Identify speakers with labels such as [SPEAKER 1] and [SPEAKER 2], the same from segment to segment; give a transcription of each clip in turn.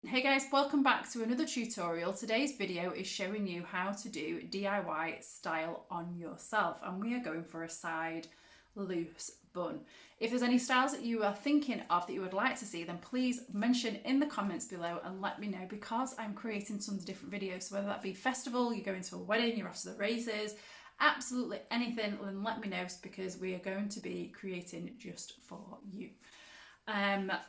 [SPEAKER 1] Hey guys, welcome back to another tutorial. Today's video is showing you how to do DIY style on yourself, and we are going for a side loose bun. If there's any styles that you are thinking of that you would like to see, then please mention in the comments below and let me know, because I'm creating tons of different videos. So whether that be festival, you're going to a wedding, you're off to the races, absolutely anything, then let me know, because we are going to be creating just for you.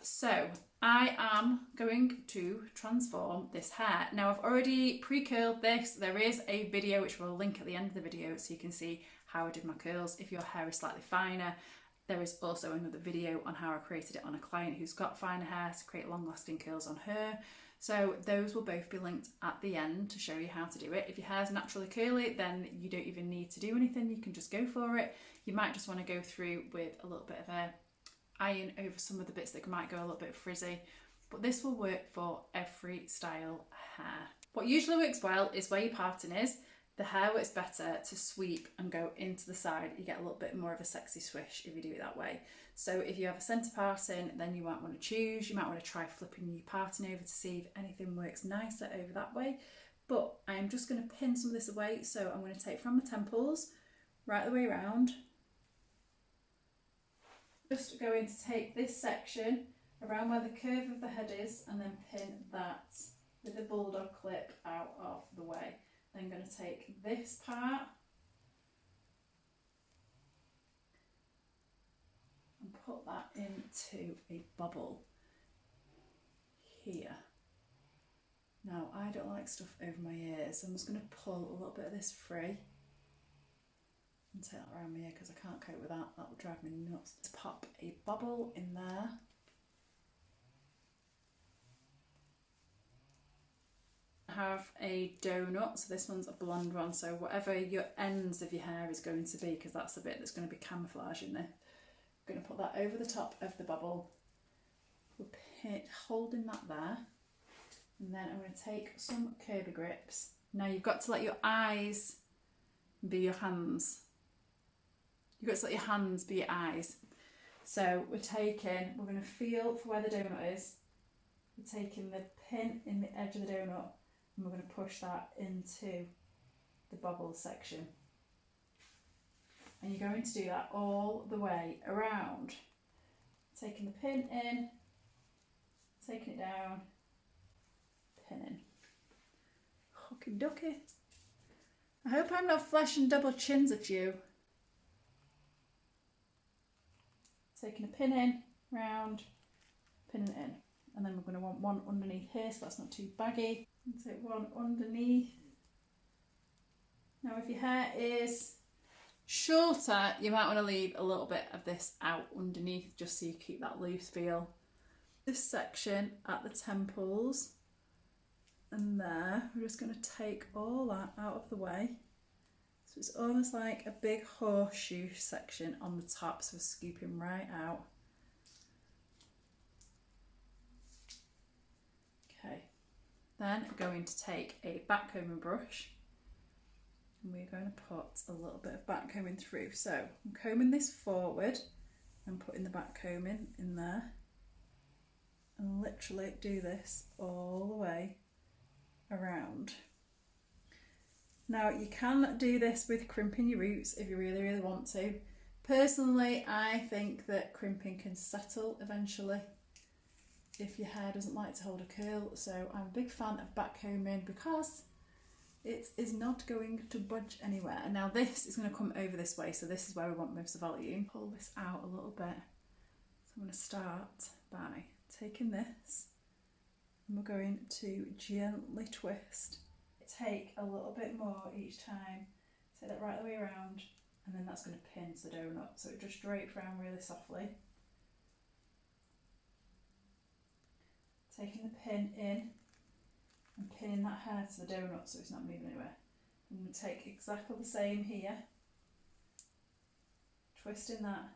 [SPEAKER 1] So I am going to transform this hair. Now I've already pre-curled this. There is a video which we'll link at the end of the video so you can see how I did my curls. If your hair is slightly finer, there is also another video on how I created it on a client who's got finer hair to create long lasting curls on her. So those will both be linked at the end to show you how to do it. If your hair's naturally curly, then you don't even need to do anything. You can just go for it. You might just want to go through with a little bit of a iron over some of the bits that might go a little bit frizzy, but this will work for every style hair. What usually works well is where your parting is. The hair works better to sweep and go into the side. You get a little bit more of a sexy swish if you do it that way. So if you have a centre parting, then you might want to choose. You might want to try flipping your parting over to see if anything works nicer over that way. But I am just going to pin some of this away. So I'm going to take from the temples right the way around. Just going to take this section around where the curve of the head is and then pin that with the bulldog clip out of the way. Then I'm going to take this part and put that into a bubble here. Now I don't like stuff over my ears, so I'm just going to pull a little bit of this free and take that around my ear because I can't cope with that. That will drive me nuts. Let's pop a bubble in there. I have a donut, so this one's a blonde one, so whatever your ends of your hair is going to be, because that's the bit that's going to be camouflage in there. I'm going to put that over the top of the bubble. We'll holding that there. And then I'm going to take some Kirby grips. Now you've got to let your eyes be your hands. You've got to let your hands be your eyes. So we're going to feel for where the donut is. We're taking the pin in the edge of the donut and we're going to push that into the bubble section. And you're going to do that all the way around. Taking the pin in, taking it down, pinning. Hooky ducky. I hope I'm not flashing double chins at you. Taking a pin in, round, pinning it in. And then we're going to want one underneath here, so that's not too baggy. And take one underneath. Now if your hair is shorter, you might want to leave a little bit of this out underneath just so you keep that loose feel. This section at the temples and there, we're just going to take all that out of the way. So it's almost like a big horseshoe section on the top, so we're scooping right out. Okay, then we're going to take a backcombing brush and we're going to put a little bit of backcombing through. So I'm combing this forward and putting the backcombing in there, and literally do this all the way around. Now you can do this with crimping your roots if you really want to. Personally, I think that crimping can settle eventually if your hair doesn't like to hold a curl, so I'm a big fan of backcombing because it is not going to budge anywhere. And now this is going to come over this way, so this is where we want most of the volume. Pull this out a little bit. So I'm going to start by taking this and we're going to gently twist. Take a little bit more each time, take that right the way around, and then that's going to pin to the donut, so it just drapes around really softly. Taking the pin in and pinning that hair to the donut so it's not moving anywhere. I'm going to take exactly the same here, twisting that,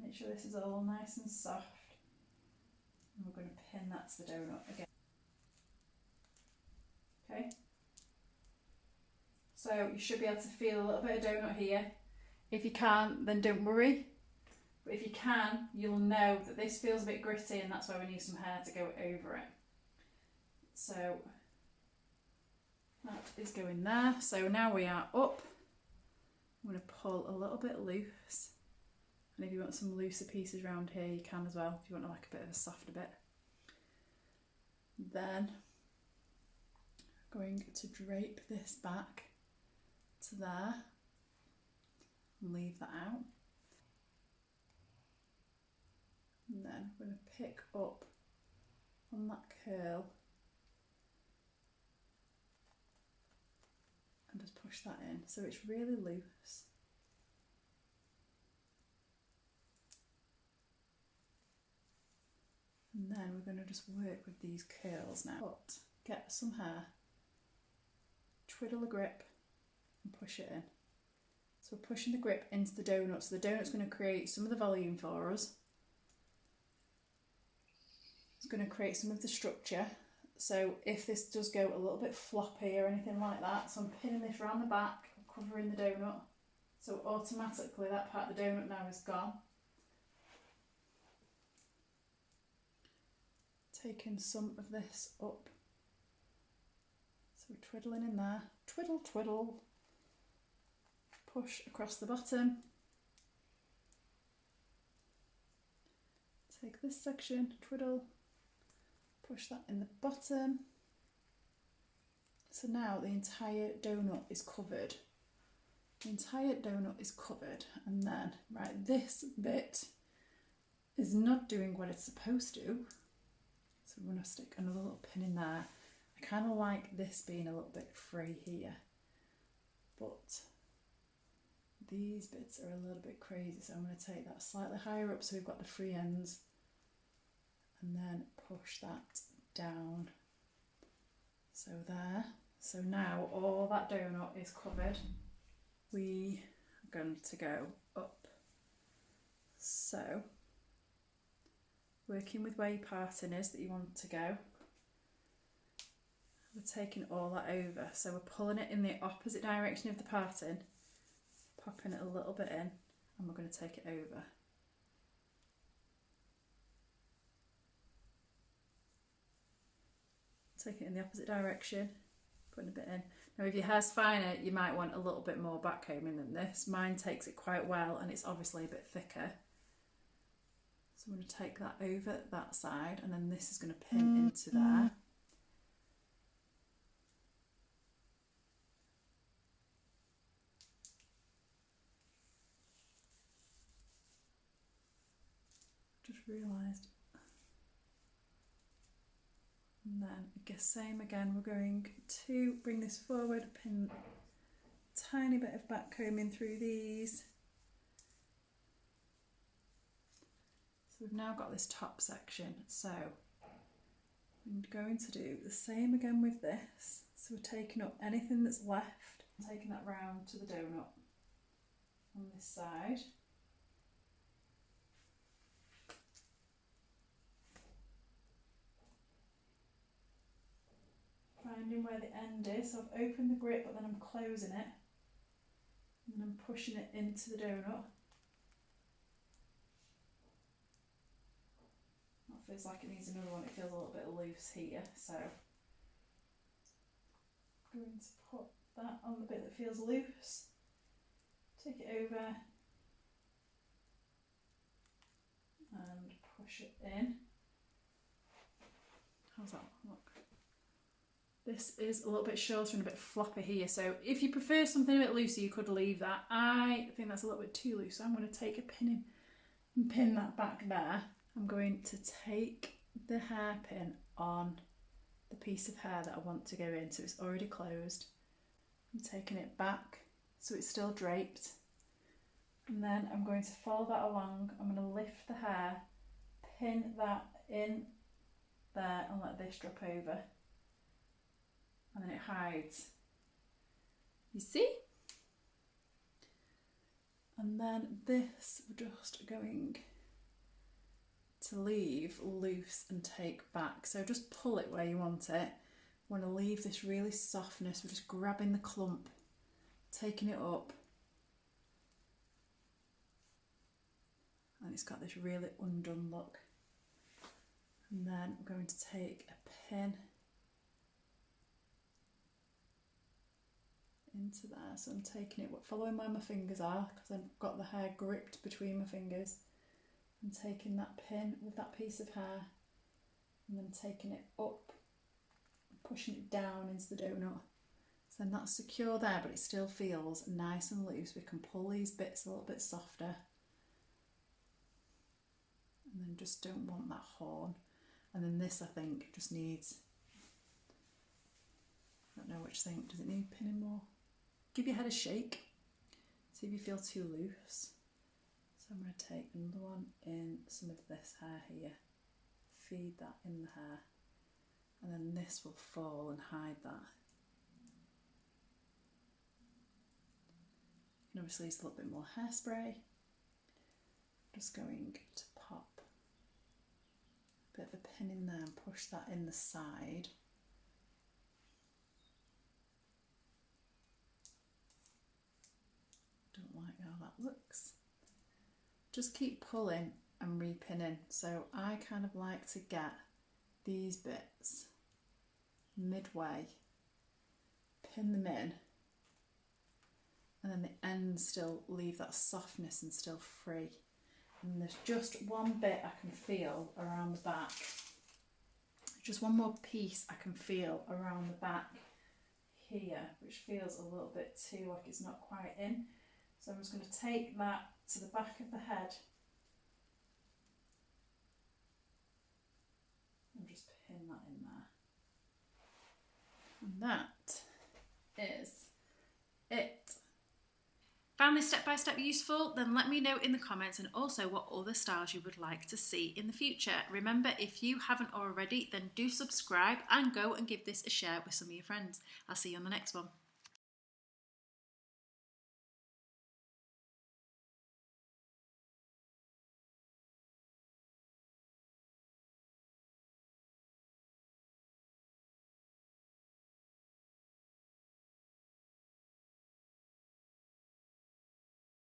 [SPEAKER 1] make sure this is all nice and soft, and we're going to pin that to the donut again. Okay, so you should be able to feel a little bit of donut here. If you can't, then don't worry. But if you can, you'll know that this feels a bit gritty, and that's why we need some hair to go over it. So that is going there. So now we are up. I'm going to pull a little bit loose. And if you want some looser pieces around here, you can as well, if you want like a bit of a softer bit. Then I'm going to drape this back to there and leave that out. And then I'm going to pick up on that curl and just push that in so it's really loose. And then we're going to just work with these curls now. But get some hair, twiddle the grip and push it in. So we're pushing the grip into the donut, so the donut's going to create some of the volume for us. It's going to create some of the structure. So if this does go a little bit floppy or anything like that, so I'm pinning this around the back, covering the donut. So automatically that part of the donut now is gone. Taking some of this up. So we're twiddling in there. Twiddle, twiddle. Push across the bottom. Take this section, twiddle. Push that in the bottom. So now the entire donut is covered. The entire donut is covered, and then, right, this bit is not doing what it's supposed to. So I'm going to stick another little pin in there. I kind of like this being a little bit free here, but these bits are a little bit crazy, so I'm going to take that slightly higher up so we've got the free ends, and then push that down. So there. So now all that donut is covered. We are going to go up. So working with where your parting is that you want to go. We're taking all that over, so we're pulling it in the opposite direction of the parting, popping it a little bit in, and we're going to take it over. Take it in the opposite direction, putting a bit in. Now if your hair's finer, you might want a little bit more backcombing than this. Mine takes it quite well, and it's obviously a bit thicker. So I'm going to take that over that side, and then this is going to pin into there. Just realised. And then I guess same again, we're going to bring this forward, pin a tiny bit of back combing through these. So we've now got this top section, so I'm going to do the same again with this. So we're taking up anything that's left, taking that round to the donut on this side. Finding where the end is, so I've opened the grip but then I'm closing it, and then I'm pushing it into the donut. That feels like it needs another one, it feels a little bit loose here, so I'm going to put that on the bit that feels loose, take it over and push it in. How's that look? This is a little bit shorter and a bit floppy here, so if you prefer something a bit looser you could leave that. I think that's a little bit too loose, so I'm going to take a pin in and pin that back there. I'm going to take the hairpin on the piece of hair that I want to go in, so it's already closed. I'm taking it back so it's still draped, and then I'm going to follow that along. I'm going to lift the hair, pin that in there and let this drop over. And then it hides. You see? And then this we're just going to leave loose and take back. So just pull it where you want it. We want to leave this really softness. We're just grabbing the clump, taking it up, and it's got this really undone look. And then I'm going to take a pin into there, so I'm taking it, following where my fingers are, because I've got the hair gripped between my fingers. I'm taking that pin with that piece of hair and then taking it up, pushing it down into the donut. So then that's secure there, but it still feels nice and loose. We can pull these bits a little bit softer. And then just don't want that horn. And then this, I think, just needs, I don't know which thing, does it need pinning more? Give your head a shake, see if you feel too loose. So I'm going to take another one in some of this hair here, feed that in the hair, and then this will fall and hide that. You can obviously use a little bit more hairspray. Just going to pop a bit of a pin in there and push that in the side. Don't like how that looks. Just keep pulling and repinning. So I kind of like to get these bits midway, pin them in, and then the ends still leave that softness and still free. And there's just one bit I can feel around the back. Just one more piece I can feel around the back here, which feels a little bit too like it's not quite in. So I'm just going to take that to the back of the head and just pin that in there. And that is it. Found this step-by-step useful? Then let me know in the comments, and also what other styles you would like to see in the future. Remember, if you haven't already, then do subscribe and go and give this a share with some of your friends. I'll see you on the next one.